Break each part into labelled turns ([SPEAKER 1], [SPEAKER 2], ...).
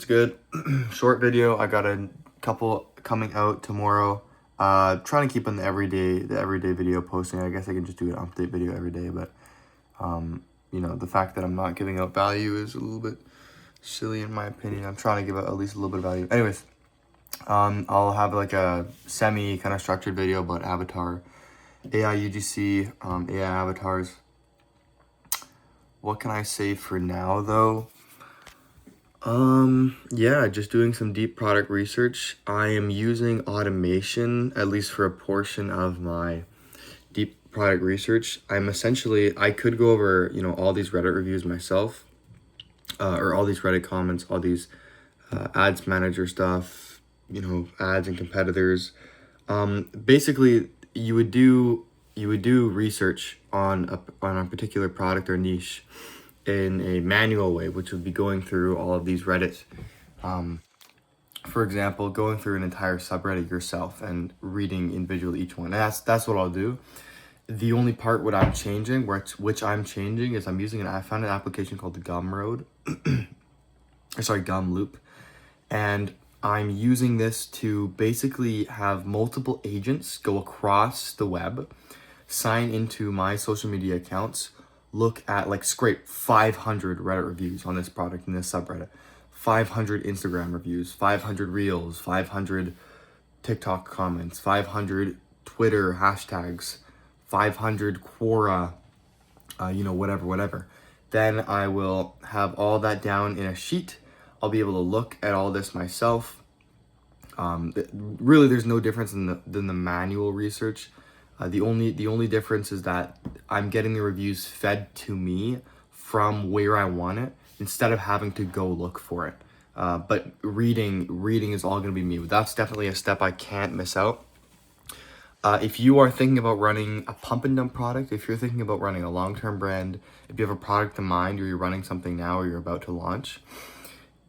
[SPEAKER 1] What's good? Short video. I got a couple coming out tomorrow. Trying to keep on the everyday video posting. I guess I can just do an update video every day, but the fact that I'm not giving out value is a little bit silly in my opinion. I'm trying to give out at least a little bit of value. Anyways, I'll have like a semi kind of structured video about avatar, AI UGC, AI avatars. What can I say for now though? Yeah, just doing some deep product research. I am using automation, at least for a portion of my deep product research. I could go over, all these Reddit reviews myself, or all these Reddit comments, all these ads manager stuff, ads and competitors. Basically, you would do research on a particular product or niche in a manual way, which would be going through all of these Reddits. For example, going through an entire subreddit yourself and reading individually each one. And that's what I'll do. The only part I'm changing is I found an application called the Gumroad, Gum Loop, and I'm using this to basically have multiple agents go across the web, sign into my social media accounts, look at scrape 500 Reddit reviews on this product in this subreddit, 500 Instagram reviews, 500 reels, 500 TikTok comments, 500 Twitter hashtags, 500 Quora, whatever. Then I will have all that down in a sheet. I'll be able to look at all this myself. Really, there's no difference than the manual research. The only difference is that I'm getting the reviews fed to me from where I want it instead of having to go look for it. But reading is all going to be me. That's definitely a step I can't miss out. If you are thinking about running a pump and dump product, if you're thinking about running a long-term brand, if you have a product in mind or you're running something now or you're about to launch,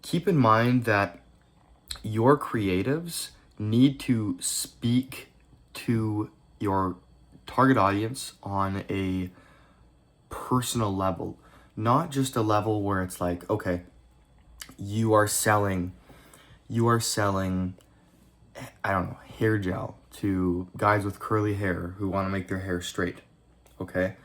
[SPEAKER 1] keep in mind that your creatives need to speak to your target audience on a personal level, not just a level where it's like, okay, you are selling, I don't know, hair gel to guys with curly hair who want to make their hair straight. Okay.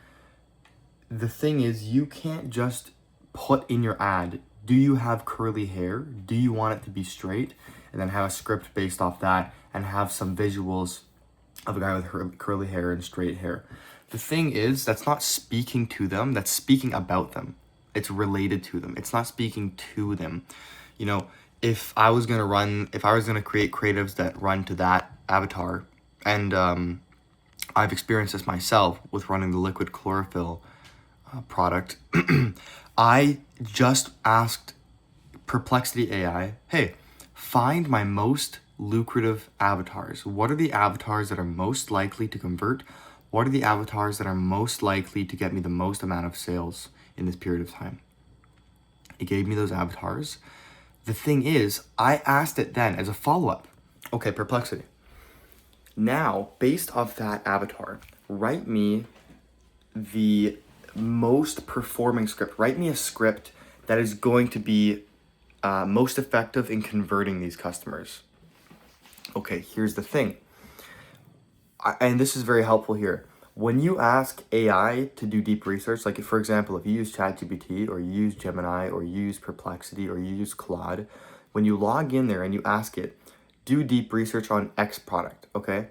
[SPEAKER 1] The thing is, you can't just put in your ad, do you have curly hair? Do you want it to be straight? And then have a script based off that and have some visuals of a guy with curly hair and straight hair. The thing is, that's not speaking to them, that's speaking about them. It's related to them. It's not speaking to them. If I was gonna create creatives that run to that avatar, and I've experienced this myself with running the liquid chlorophyll product, I just asked Perplexity AI, hey, find my most lucrative avatars. What are the avatars that are most likely to convert? What are the avatars that are most likely to get me the most amount of sales in this period of time? It gave me those avatars. The thing is, I asked it then as a follow-up, okay, Perplexity, now based off that avatar, write me the most performing script. Write me a script that is going to be most effective in converting these customers. Okay, here's the thing. And this is very helpful here. When you ask AI to do deep research, like for example, if you use ChatGPT or you use Gemini or you use Perplexity or you use Claude, when you log in there and you ask it, do deep research on X product, okay?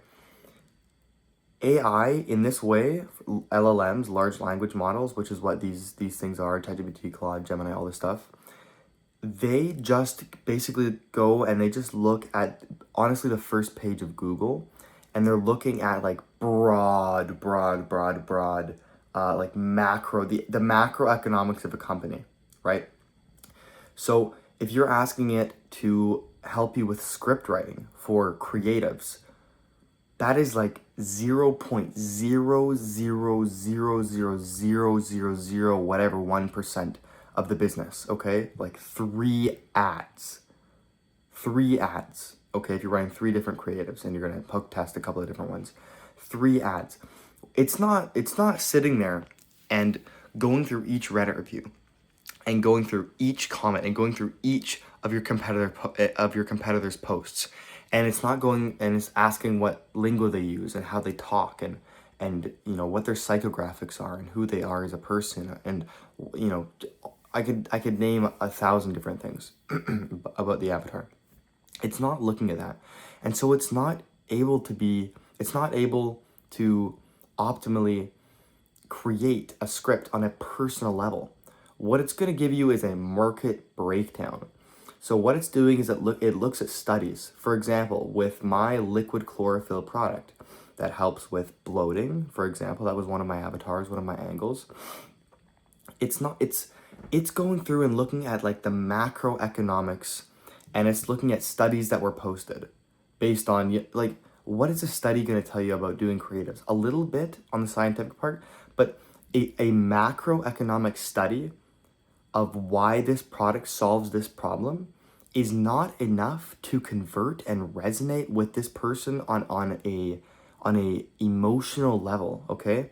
[SPEAKER 1] AI in this way, LLMs, large language models, which is what these things are, ChatGPT, Claude, Gemini, all this stuff, they just basically go and they just look at, honestly, the first page of Google, and they're looking at broad, like macro, the macroeconomics of a company, right? So if you're asking it to help you with script writing for creatives, that is 0.0000000 whatever 1% of the business, okay? 3 ads. 3 ads, okay? If you're running 3 different creatives and you're gonna hook test a couple of different ones. 3 ads. It's not sitting there and going through each Reddit review and going through each comment and going through each of your competitors' posts, and it's not going and it's asking what lingo they use and how they talk, and what their psychographics are and who they are as a person, and you know I could name 1,000 different things about the avatar. It's not looking at that, and so it's not able to optimally create a script on a personal level. What it's going to give you is a market breakdown. So what it's doing is it looks at studies. For example, with my liquid chlorophyll product that helps with bloating, for example, that was one of my avatars, one of my angles. It's going through and looking at like the macroeconomics, and it's looking at studies that were posted based on like, what is a study going to tell you about doing creatives? A little bit on the scientific part, but a macroeconomic study of why this product solves this problem is not enough to convert and resonate with this person on a emotional level, okay?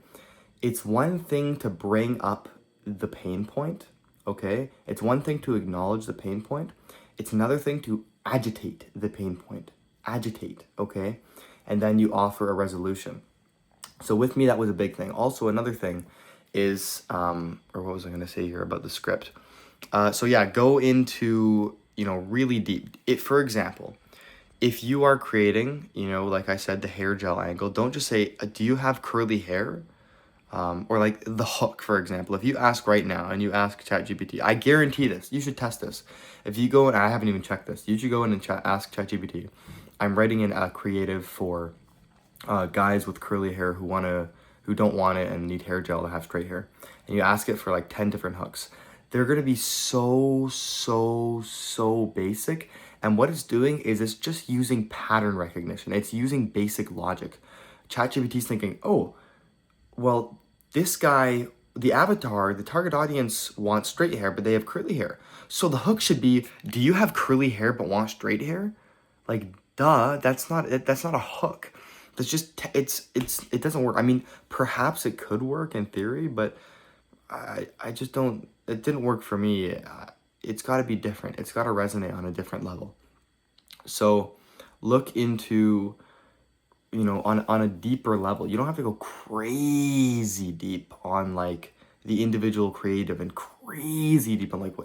[SPEAKER 1] It's one thing to bring up the pain point, okay? It's one thing to acknowledge the pain point. It's another thing to agitate the pain point. Agitate, okay? And then you offer a resolution. So with me, that was a big thing. Also, another thing is, or what was I going to say here about the script? So yeah, go into, really deep. For example, if you are creating, like I said, the hair gel angle, don't just say, do you have curly hair? Or like the hook, for example. If you ask right now and you ask ChatGPT, I guarantee this, you should test this. If you go, and I haven't even checked this, you should go in and ask ChatGPT. I'm writing in a creative for guys with curly hair who don't want it and need hair gel to have straight hair. And you ask it for like 10 different hooks. They're gonna be so basic. And what it's doing is it's just using pattern recognition. It's using basic logic. ChatGPT's thinking, oh, well, this guy, the avatar, the target audience wants straight hair, but they have curly hair. So the hook should be, do you have curly hair but want straight hair? Like, duh, that's not a hook. That's just, it doesn't work. I mean, perhaps it could work in theory, but I just don't, it didn't work for me. It's got to be different. It's got to resonate on a different level. So look into, on a deeper level. You don't have to go crazy deep on like the individual creative and crazy deep on like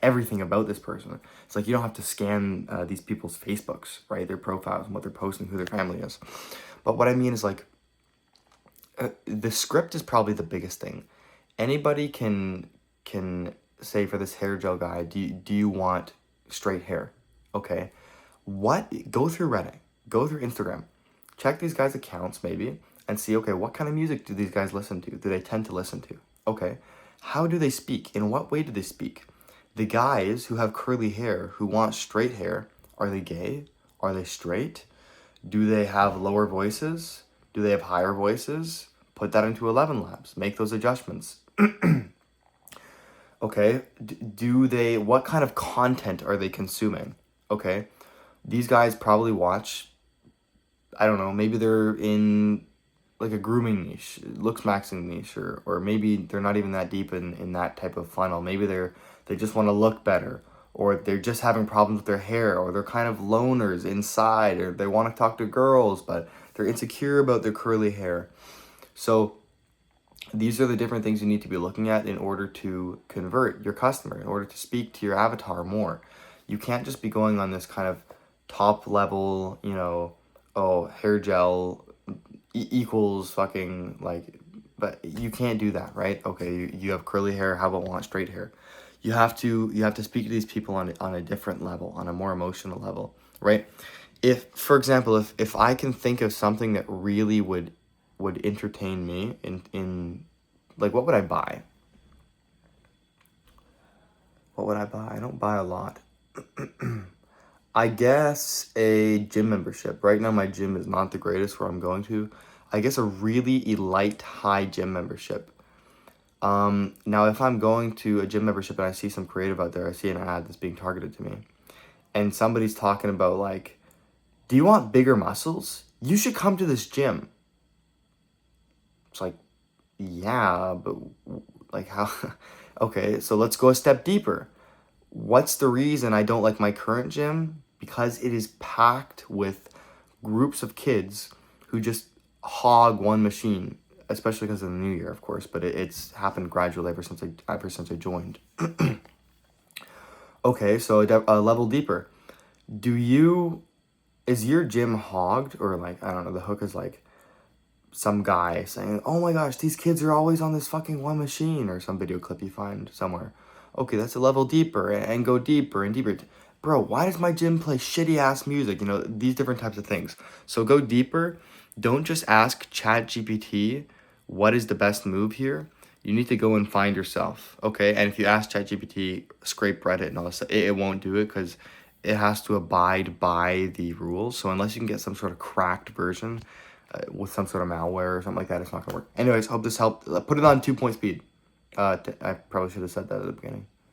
[SPEAKER 1] everything about this person. It's like you don't have to scan these people's Facebooks, right? Their profiles and what they're posting, who their family is. But what I mean is like the script is probably the biggest thing. Anybody can say for this hair gel guy, do you want straight hair? Okay. Go through Reddit, go through Instagram, check these guys' accounts maybe, and see, okay, what kind of music do these guys listen to? Do they tend to listen to? Okay. How do they speak? In what way do they speak? The guys who have curly hair, who want straight hair, are they gay? Are they straight? Do they have lower voices? Do they have higher voices? Put that into 11 Labs. Make those adjustments. Okay. What kind of content are they consuming? Okay. These guys probably watch, I don't know, maybe they're in like a grooming niche, looks maxing niche, or maybe they're not even that deep in that type of funnel. Maybe they just want to look better, or they're just having problems with their hair, or they're kind of loners inside, or they want to talk to girls, but they're insecure about their curly hair. So these are the different things you need to be looking at in order to convert your customer, in order to speak to your avatar more. You can't just be going on this kind of top level, hair gel equals fucking like, but you can't do that, right? Okay, you have curly hair, how about want straight hair? You have to speak to these people on a different level, on a more emotional level, right? If, for example, if I can think of something that really would entertain me in like, what would I buy? What would I buy? I don't buy a lot. I guess a gym membership. Right now my gym is not the greatest where I'm going to. I guess a really elite high gym membership. Now if I'm going to a gym membership and I see some creative out there, I see an ad that's being targeted to me, and somebody's talking about like, do you want bigger muscles? You should come to this gym. It's like, yeah, but like how Okay, so let's go a step deeper. What's the reason I don't like my current gym? Because it is packed with groups of kids who just hog one machine, especially because of the new year, of course, but it's happened gradually ever since I joined. Okay, so a level deeper. Is your gym hogged, or like, I don't know, the hook is like some guy saying, "Oh my gosh, these kids are always on this fucking one machine," or some video clip you find somewhere. Okay, that's a level deeper, and go deeper and deeper. Bro, why does my gym play shitty ass music? You know, these different types of things. So go deeper. Don't just ask ChatGPT what is the best move here. You need to go and find yourself, okay? And if you ask ChatGPT, scrape Reddit and all this stuff, it won't do it because it has to abide by the rules. So unless you can get some sort of cracked version with some sort of malware or something like that, it's not gonna work. Anyways, hope this helped. Put it on 2-point speed. I probably should have said that at the beginning.